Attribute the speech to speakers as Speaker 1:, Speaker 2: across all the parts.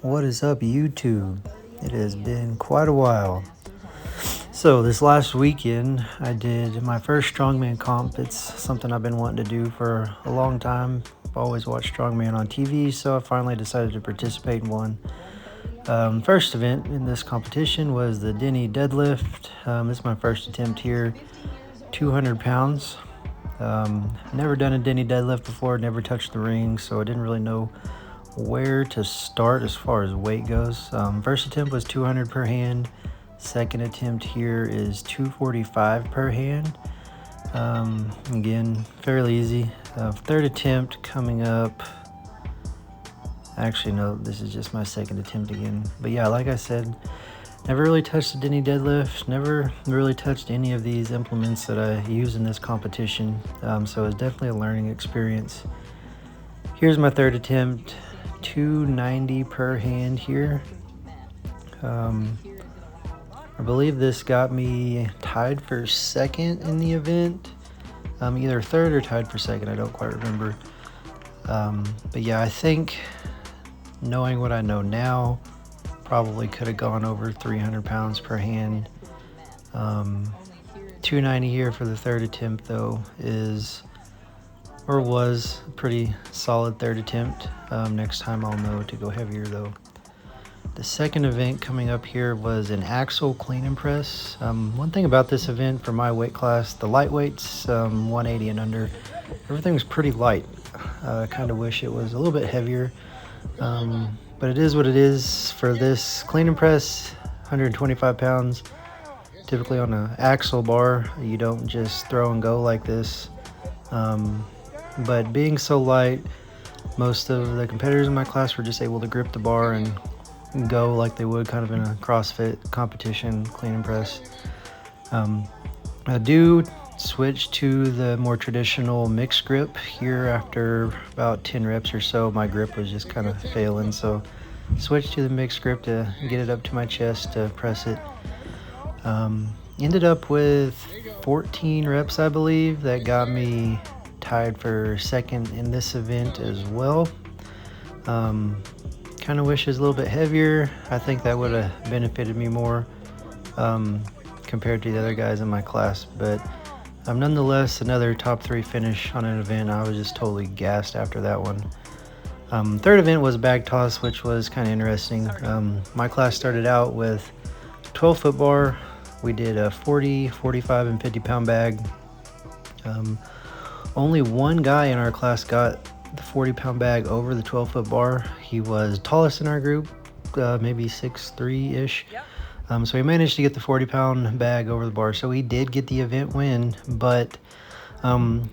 Speaker 1: What is up, YouTube? It has been quite a while. So this last weekend, I did my first Strongman comp. It's something I've been wanting to do for a long time. I've always watched Strongman on TV, so I finally decided to participate in one. First event in this competition was the Denny deadlift. This is my first attempt here, 200 pounds. Never done a Denny deadlift before, never touched the ring, so I didn't really know where to start as far as weight goes. First attempt was 200 per hand. Second attempt here is 245 per hand. Again, fairly easy. Third attempt coming up. Actually, no, this is just my second attempt again. But yeah, like I said, never really touched the Denny deadlift. Never really touched any of these implements that I use in this competition. So it was definitely a learning experience. Here's my third attempt. 290 per hand here. I believe this got me tied for second in the event. Either third or tied for second, I don't quite remember. But yeah, I think knowing what I know now, probably could have gone over 300 pounds per hand. 290 here for the third attempt though was a pretty solid third attempt. Next time I'll know to go heavier though. The second event coming up here was an axle clean and press. One thing about this event for my weight class, the lightweights, 180 and under, everything was pretty light. I kind of wish it was a little bit heavier, but it is what it is. For this clean and press, 125 pounds. Typically on an axle bar, you don't just throw and go like this. But being so light, most of the competitors in my class were just able to grip the bar and go like they would kind of in a CrossFit competition, clean and press. I do switch to the more traditional mixed grip here after about 10 reps or so. My grip was just kind of failing, so switched to the mixed grip to get it up to my chest to press it. Ended up with 14 reps, I believe. That got me tied for second in this event as well. Kind of wish it was a little bit heavier. I think that would have benefited me more compared to the other guys in my class, but nonetheless, another top 3 finish on an event. I was just totally gassed after that one. Third event was bag toss, which was kind of interesting. My class started out with 12-foot bar. We did a 40, 45, and 50-pound bag. Only one guy in our class got the 40-pound bag over the 12-foot bar. He was tallest in our group, maybe 6'3"-ish. So he managed to get the 40-pound bag over the bar. So he did get the event win, but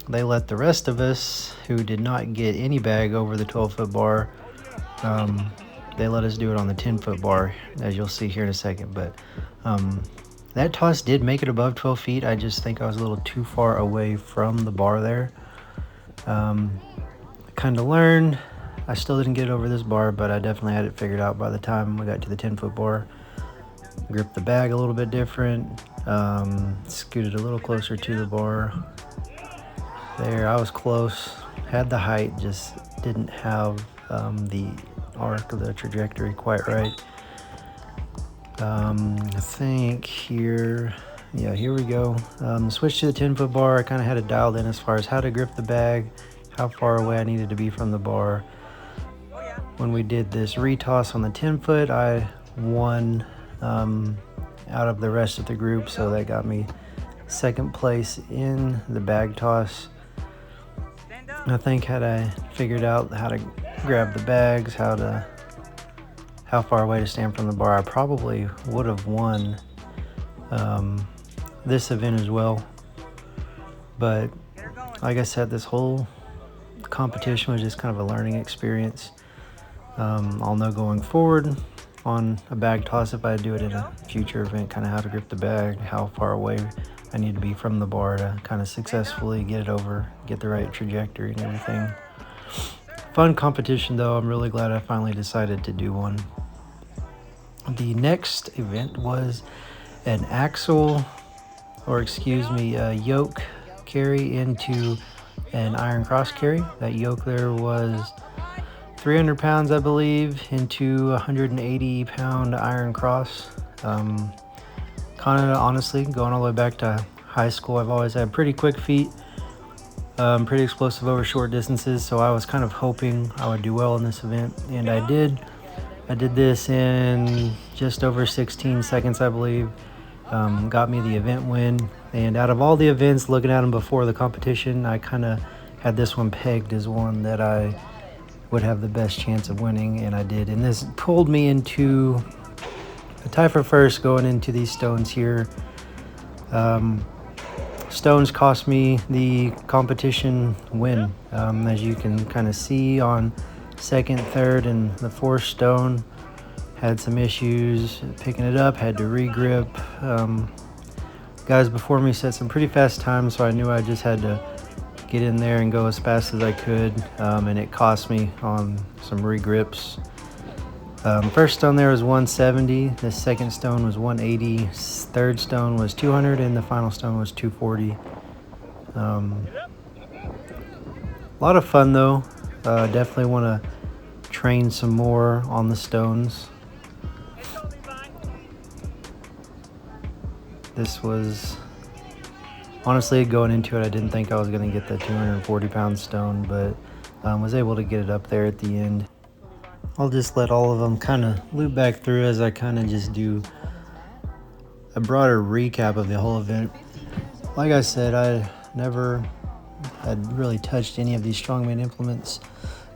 Speaker 1: they let the rest of us who did not get any bag over the 12-foot bar, they let us do it on the 10-foot bar, as you'll see here in a second. But that toss did make it above 12 feet. I just think I was a little too far away from the bar there. Kind of learned. I still didn't get over this bar, but I definitely had it figured out by the time we got to the 10-foot bar. Gripped the bag a little bit different. Scooted a little closer to the bar. There, I was close. Had the height, just didn't have the arc of the trajectory quite right. I think here, yeah, here we go. Switched to the 10-foot bar. I kind of had it dialed in as far as how to grip the bag, how far away I needed to be from the bar. When we did this retoss on the 10-foot, I won out of the rest of the group, so that got me second place in the bag toss. I think had I figured out how to grab the bags, how far away to stand from the bar, I probably would have won this event as well. But like I said, this whole competition was just kind of a learning experience. I'll know going forward on a bag toss, if I do it in a future event, kind of how to grip the bag, how far away I need to be from the bar to kind of successfully get it over, get the right trajectory and everything. Fun competition though. I'm really glad I finally decided to do one. The next event was an axle, or excuse me, a yoke carry into an iron cross carry. That yoke there was 300 pounds, I believe, into 180 pound iron cross. Kind of honestly, going all the way back to high school, I've always had pretty quick feet, pretty explosive over short distances, so I was kind of hoping I would do well in this event, and I did. I did this in just over 16 seconds, I believe. Got me the event win, and out of all the events, looking at them before the competition, I kind of had this one pegged as one that I would have the best chance of winning, and I did. And this pulled me into a tie for first going into these stones here. Stones cost me the competition win. As you can kind of see on second, third, and the fourth stone, had some issues picking it up, had to regrip. Guys before me set some pretty fast times, so I knew I just had to get in there and go as fast as I could, and it cost me on some regrips. First stone there was 170, the second stone was 180, third stone was 200, and the final stone was 240. A lot of fun though. Definitely want to train some more on the stones. This was, honestly, going into it, I didn't think I was going to get the 240 pound stone, but was able to get it up there at the end. I'll just let all of them kind of loop back through as I kind of just do a broader recap of the whole event. Like I said, I never had really touched any of these strongman implements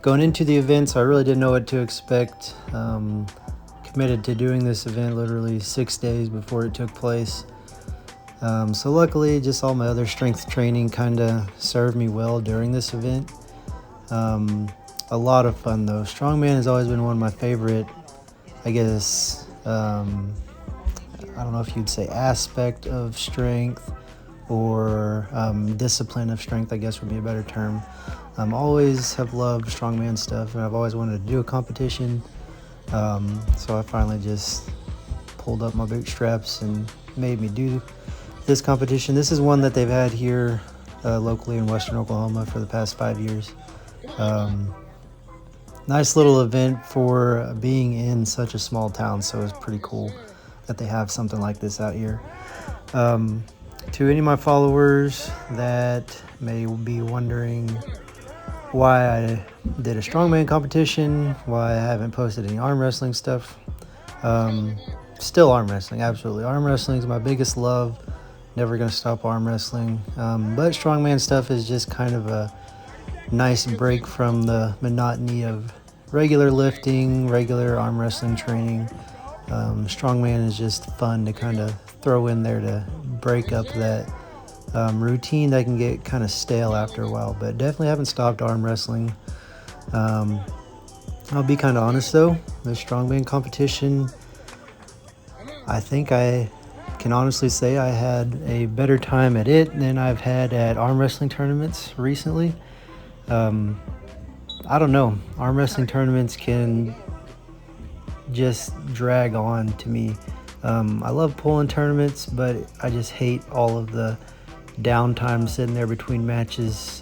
Speaker 1: going into the event, so I really didn't know what to expect. Committed to doing this event literally 6 days before it took place. So luckily, just all my other strength training kind of served me well during this event. A lot of fun though. Strongman has always been one of my favorite, I guess, I don't know if you'd say aspect of strength or discipline of strength, I guess would be a better term. Always have loved strongman stuff, and I've always wanted to do a competition. So I finally just pulled up my bootstraps and made me do this competition. This is one that they've had here locally in Western Oklahoma for the past 5 years. Nice little event for being in such a small town, so it's pretty cool that they have something like this out here. To any of my followers that may be wondering why I did a strongman competition, why I haven't posted any arm wrestling stuff, still arm wrestling, absolutely. Arm wrestling is my biggest love, never gonna stop arm wrestling, but strongman stuff is just kind of a nice break from the monotony of regular lifting, regular arm wrestling training. Strongman is just fun to kind of throw in there to break up that routine that can get kind of stale after a while, but definitely haven't stopped arm wrestling. I'll be kind of honest though, the strongman competition, I think I can honestly say I had a better time at it than I've had at arm wrestling tournaments recently. I don't know, arm wrestling tournaments can just drag on to me. I love pulling tournaments, but I just hate all of the downtime sitting there between matches.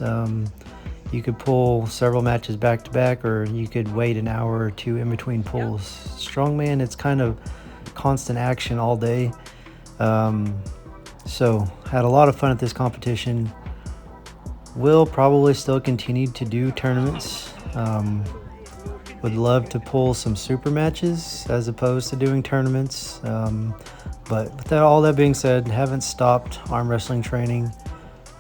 Speaker 1: You could pull several matches back to back, or you could wait an hour or two in between pulls. Strongman, it's kind of constant action all day. So had a lot of fun at this competition. Will probably still continue to do tournaments. Would love to pull some super matches as opposed to doing tournaments. But with all that being said, haven't stopped arm wrestling training.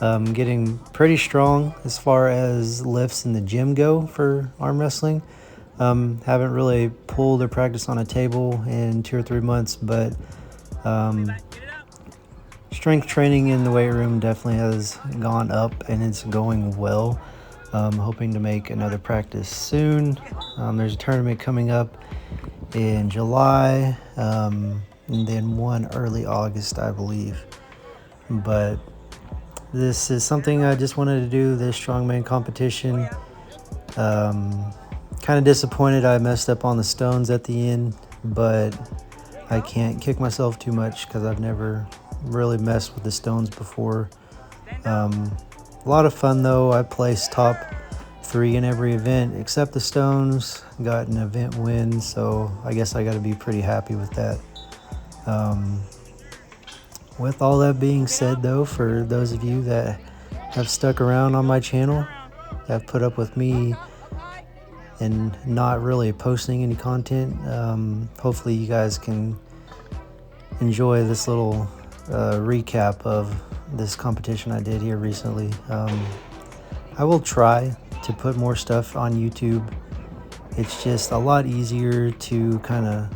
Speaker 1: Getting pretty strong as far as lifts in the gym go for arm wrestling. Haven't really pulled or practiced on a table in 2 or 3 months, but strength training in the weight room definitely has gone up and it's going well. Hoping to make another practice soon. There's a tournament coming up in July, and then one early August, I believe. But this is something I just wanted to do, this strongman competition. Kind of disappointed I messed up on the stones at the end, but I can't kick myself too much because I've never really messed with the stones before. A lot of fun though. I placed top 3 in every event except the stones. Got an event win, so I guess I got to be pretty happy with that. With all that being said, though, for those of you that have stuck around on my channel, have put up with me and not really posting any content, hopefully you guys can enjoy this little recap of this competition I did here recently. I will try to put more stuff on YouTube. It's just a lot easier to kind of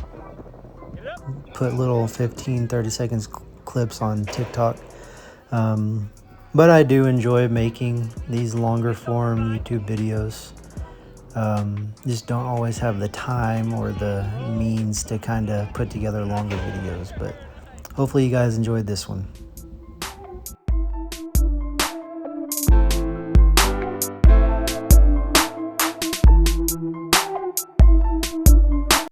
Speaker 1: put little 15-30 seconds clips on TikTok. But I do enjoy making these longer form YouTube videos. Just don't always have the time or the means to kind of put together longer videos, but hopefully you guys enjoyed this one.